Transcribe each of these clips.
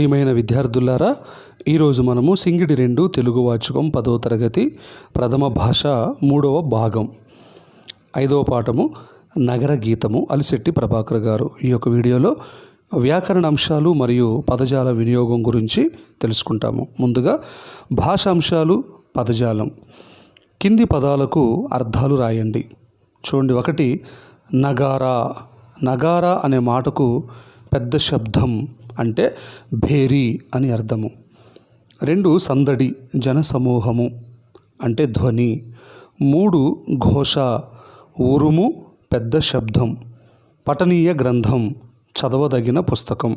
ప్రియమైన విద్యార్థులారా, ఈరోజు మనము సింగిడి 2 తెలుగు వాచకం 10వ తరగతి ప్రథమ భాష 3వ భాగం 5వ పాఠము నగర గీతము అలిశెట్టి ప్రభాకర్ గారు. ఈ యొక్క వీడియోలో వ్యాకరణ అంశాలు మరియు పదజాల వినియోగం గురించి తెలుసుకుంటాము. ముందుగా భాషాంశాలు, పదజాలం. కింది పదాలకు అర్థాలు రాయండి. చూడండి, 1 నగారా. నగారా అనే మాటకు పెద్ద శబ్దం అంటే భేరీ అని అర్థము. 2 సందడి, జనసమూహము అంటే ధ్వని. 3 ఘోష, ఉరుము, పెద్ద శబ్దం. పఠనీయ గ్రంథం, చదవదగిన పుస్తకం.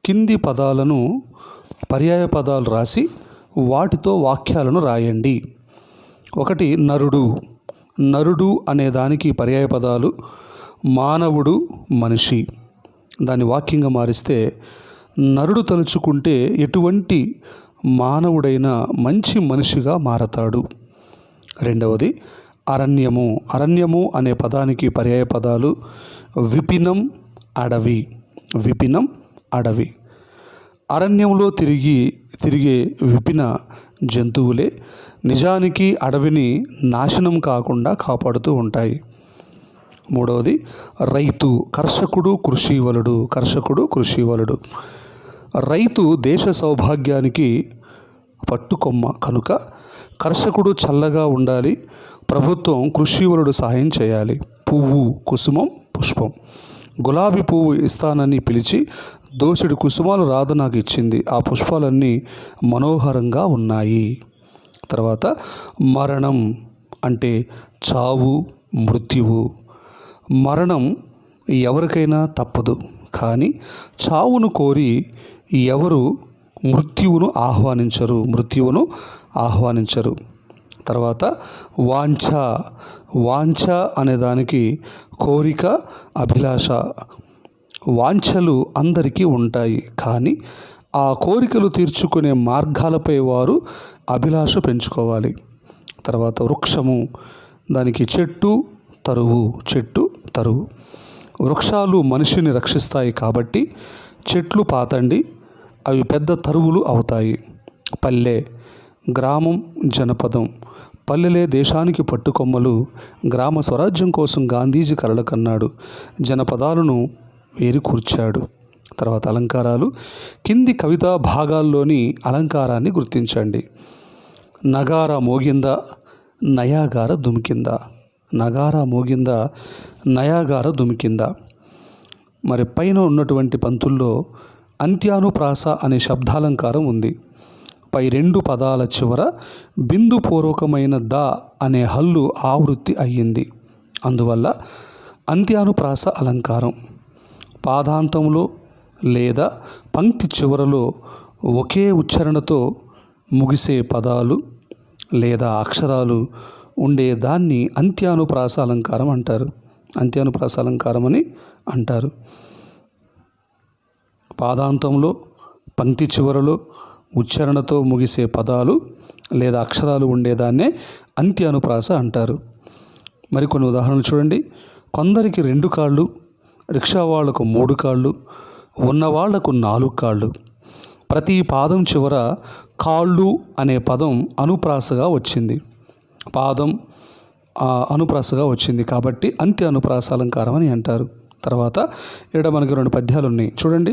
కింది పదాలను పర్యాయ పదాలు రాసి వాటితో వాక్యాలను రాయండి. 1 నరుడు. నరుడు అనే దానికి పర్యాయ పదాలు మానవుడు, మనిషి. దాన్ని వాక్యంగా మారిస్తే, నరుడు తలుచుకుంటే ఎటువంటి మానవుడైనా మంచి మనిషిగా మారతాడు. 2 అరణ్యము. అరణ్యము అనే పదానికి పర్యాయ పదాలు విపినం, అడవి. విపినం, అడవి. అరణ్యంలో తిరిగే విపిన జంతువులే నిజానికి అడవిని నాశనం కాకుండా కాపాడుతూ ఉంటాయి. 3 రైతు. కర్షకుడు, కృషివలుడు. కర్షకుడు, కృషివలుడు. రైతు దేశ సౌభాగ్యానికి పట్టుకొమ్మ కనుక కర్షకుడు చల్లగా ఉండాలి. ప్రభుత్వం కృషివలుడు సహాయం చేయాలి. పువ్వు, కుసుమం, పుష్పం. గులాబీ పువ్వు ఇస్తానని పిలిచి దోసెడు కుసుమాలు రాధ నాకు ఇచ్చింది. ఆ పుష్పాలన్నీ మనోహరంగా ఉన్నాయి. తర్వాత మరణం అంటే చావు, మృత్యువు. మరణం ఎవరికైనా తప్పదు, కానీ చావును కోరి ఎవరు మృత్యువును ఆహ్వానించరు. తర్వాత వాంఛ. వాంఛ అనే దానికి కోరిక, అభిలాష. వాంఛలు అందరికీ ఉంటాయి, కానీ ఆ కోరికలు తీర్చుకునే మార్గాలపై వారు అభిలాష పెంచుకోవాలి. తర్వాత వృక్షము. దానికి చెట్టు, తరువు. చెట్టు, తరువు. వృక్షాలు మనిషిని రక్షిస్తాయి కాబట్టి చెట్లు పాతండి, అవి పెద్ద తరువులు అవుతాయి. పల్లె. గ్రామం, జనపదం. పల్లెలే దేశానికి పట్టుకొమ్మలు. గ్రామ స్వరాజ్యం కోసం గాంధీజీ కలలు కన్నాడు. జనపదాలను ఏరికూర్చాడు. తర్వాత అలంకారాలు. కింది కవితా భాగాల్లోని అలంకారాన్ని గుర్తించండి. నగారా మోగిందా, నయాగార దుమికిందా. నగారా మోగిందా, నయాగార దుమికిందా. మరి పైన ఉన్నటువంటి పంతుల్లో అంత్యానుప్రాస అనే శబ్దాలంకారం ఉంది. పై 2 పదాల చివర బిందుపూర్వకమైన ద అనే హల్లు ఆవృత్తి అయ్యింది. అందువల్ల అంత్యానుప్రాస అలంకారం. పాదాంతంలో లేదా పంక్తి చివరలో ఒకే ఉచ్చారణతో ముగిసే పదాలు లేదా అక్షరాలు ఉండే దాన్ని అంత్యానుప్రాస అలంకారం అంటారు. అంత్యానుప్రాస అలంకారం అని అంటారు. పాదాంతంలో, పంక్తి చివరలో ఉచ్చారణతో ముగిసే పదాలు లేదా అక్షరాలు ఉండేదాన్నే అంత్యానుప్రాస అంటారు. మరికొన్ని ఉదాహరణలు చూడండి. కొందరికి 2 కాళ్ళు, రిక్షా వాళ్లకు 3 కాళ్ళు, ఉన్నవాళ్లకు 4 కాళ్ళు. ప్రతి పాదం చివర కాళ్ళు అనే పదం అనుప్రాసగా వచ్చింది. పాదం అనుప్రాసగా వచ్చింది కాబట్టి అంత్య అనుప్రాస అలంకారం అని అంటారు. తర్వాత ఇక్కడ మనకి 2 పద్యాలు ఉన్నాయి. చూడండి,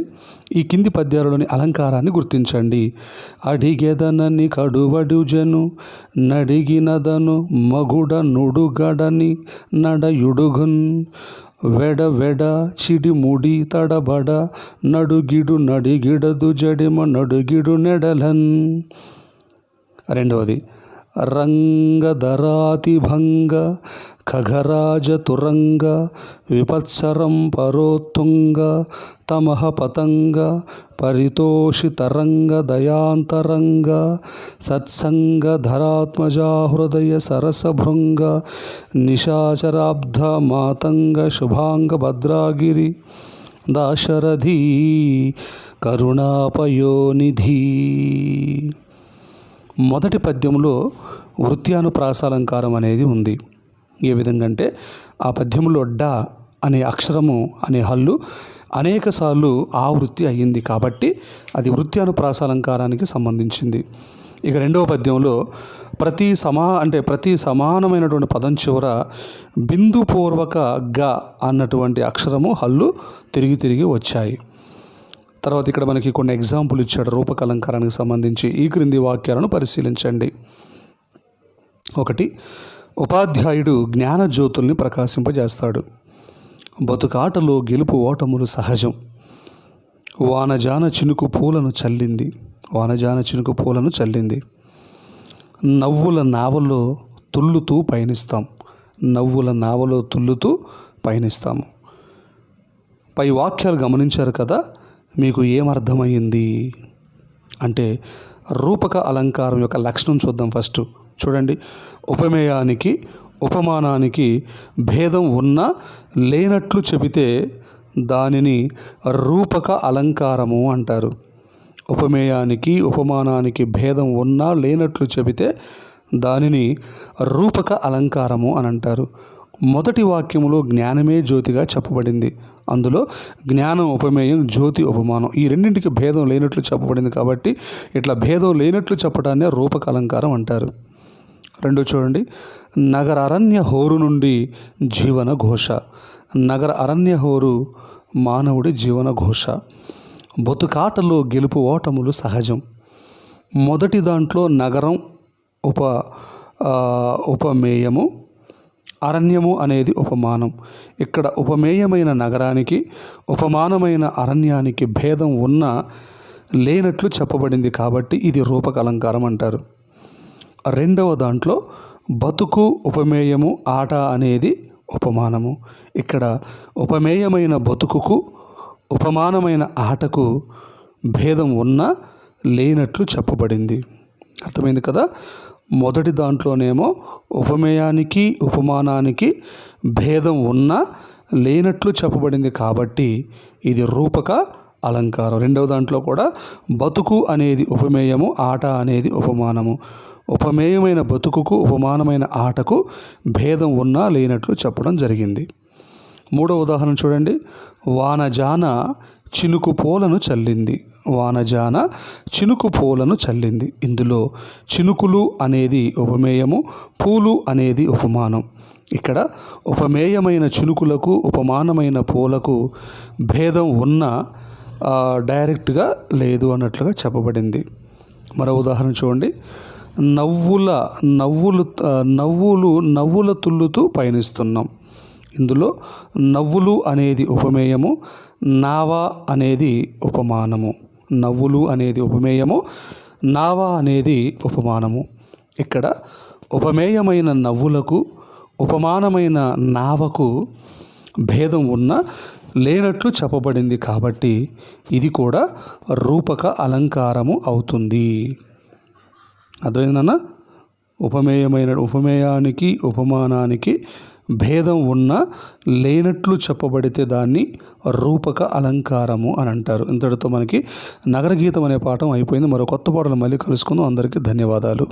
ఈ కింది పద్యాలలోని అలంకారాన్ని గుర్తించండి. అడిగెదనని కడువడుజను, నడిగినదను మగుడ నుడుగడని నడయుడుగున్, వెడ చిడి ముడి తడబడ, నడిగిడదు జడిమ నడుగిడు నెడలన్. 2 రంగధరాతిభంగ ఖగరాజ తురంగ, విపత్సరం పరోత్తుంగ, తమః పతంగ, పరితోషితరంగ దయాంతరంగ, సత్సంగ ధరాత్మజా హృదయ సరసభృంగ, నిశాచరాబ్ధ మాతంగ శుభాంగ భద్రాగిరి, దాశరథి కరుణాపయోనిధి. మొదటి పద్యంలో వృత్యానుప్రాస అలంకారం అనేది ఉంది. ఏ విధంగా అంటే, ఆ పద్యంలో డ అనే అక్షరము అనే హల్లు అనేకసార్లు ఆవృత్తి అయ్యింది కాబట్టి అది వృత్తి అనుప్రాస అలంకారానికి సంబంధించింది. ఇక రెండవ పద్యంలో ప్రతి సమానమైనటువంటి పదం చివర బిందుపూర్వక గ అన్నటువంటి అక్షరము హల్లు తిరిగి వచ్చాయి. తర్వాత ఇక్కడ మనకి కొన్ని ఎగ్జాంపుల్ ఇచ్చాడు రూపక అలంకారానికి సంబంధించి. ఈ క్రింది వాక్యాలను పరిశీలించండి. 1. ఉపాధ్యాయుడు జ్ఞానజ్యోతుల్ని ప్రకాశింపజేస్తాడు. బతుకాటలో గెలుపు ఓటములు సహజం. వానజాన చినుకు పూలను చల్లింది. నవ్వుల నావలో తుల్లుతూ పయనిస్తాము. పై వాక్యాలు గమనించారు కదా, మీకు ఏమర్థమైంది అంటే రూపక అలంకారం యొక్క లక్షణం చూద్దాం. ఫస్ట్ చూడండి, ఉపమేయానికి ఉపమానానికి భేదం ఉన్నా లేనట్లు చెబితే దానిని రూపక అలంకారము అంటారు. ఉపమేయానికి ఉపమానానికి భేదం ఉన్నా లేనట్లు చెబితే దానిని రూపక అలంకారము అని అంటారు. మొదటి వాక్యములో జ్ఞానమే జ్యోతిగా చెప్పబడింది. అందులో జ్ఞానం ఉపమేయం, జ్యోతి ఉపమానం, ఈ రెండింటికి భేదం లేనట్లు చెప్పబడింది కాబట్టి ఇట్లా భేదం లేనట్లు చెప్పడాన్నే రూపక అలంకారం అంటారు. 2 చూడండి, నగర అరణ్య హోరు నుండి జీవన ఘోష. నగర అరణ్య హోరు మానవుడి జీవన ఘోష. బతుకాటలో గెలుపు ఓటములు సహజం. మొదటి దాంట్లో నగరం ఉపమేయము, అరణ్యము అనేది ఉపమానం. ఇక్కడ ఉపమేయమైన నగరానికి ఉపమానమైన అరణ్యానికి భేదం ఉన్నా లేనట్లు చెప్పబడింది కాబట్టి ఇది రూపక అలంకారం అంటారు. రెండవ దాంట్లో బతుకు ఉపమేయము, ఆట అనేది ఉపమానము. ఇక్కడ ఉపమేయమైన బతుకుకు ఉపమానమైన ఆటకు భేదం ఉన్నా లేనట్లు చెప్పబడింది. అర్థమైంది కదా. మొదటి దాంట్లోనేమో ఉపమేయానికి ఉపమానానికి భేదం ఉన్నా లేనట్లు చెప్పబడింది కాబట్టి ఇది రూపక అలంకారం. రెండవ దాంట్లో కూడా బతుకు అనేది ఉపమేయము, ఆట అనేది ఉపమానము. ఉపమేయమైన బతుకుకు ఉపమానమైన ఆటకు భేదం ఉన్నా లేనట్లు చెప్పడం జరిగింది. 3వ ఉదాహరణ చూడండి, వానజాన చినుకు పూలను చల్లింది. ఇందులో చినుకులు అనేది ఉపమేయము, పూలు అనేది ఉపమానం. ఇక్కడ ఉపమేయమైన చినుకులకు ఉపమానమైన పూలకు భేదం ఉన్న డైరెక్ట్గా లేదు అన్నట్లుగా చెప్పబడింది. మరో ఉదాహరణ చూడండి, నవ్వుల తుల్లుతూ పయనిస్తున్నాం. ఇందులో నవ్వులు అనేది ఉపమేయము, నావా అనేది ఉపమానము. నవ్వులు అనేది ఉపమేయము, నావా అనేది ఉపమానము. ఇక్కడ ఉపమేయమైన నవ్వులకు ఉపమానమైన నావకు భేదం ఉన్న లేనట్లు చెప్పబడింది కాబట్టి ఇది కూడా రూపక అలంకారము అవుతుంది. అర్థమైందన్న, ఉపమేయానికి ఉపమానానికి భేదం ఉన్న లేనట్లు చెప్పబడితే దాన్ని రూపక అలంకారము అని అంటారు. ఇంతటితో మనకి నగరగీతం అనే పాఠం అయిపోయింది. మరో కొత్త పాటలు మళ్ళీ కలుసుకుందాం. అందరికీ ధన్యవాదాలు.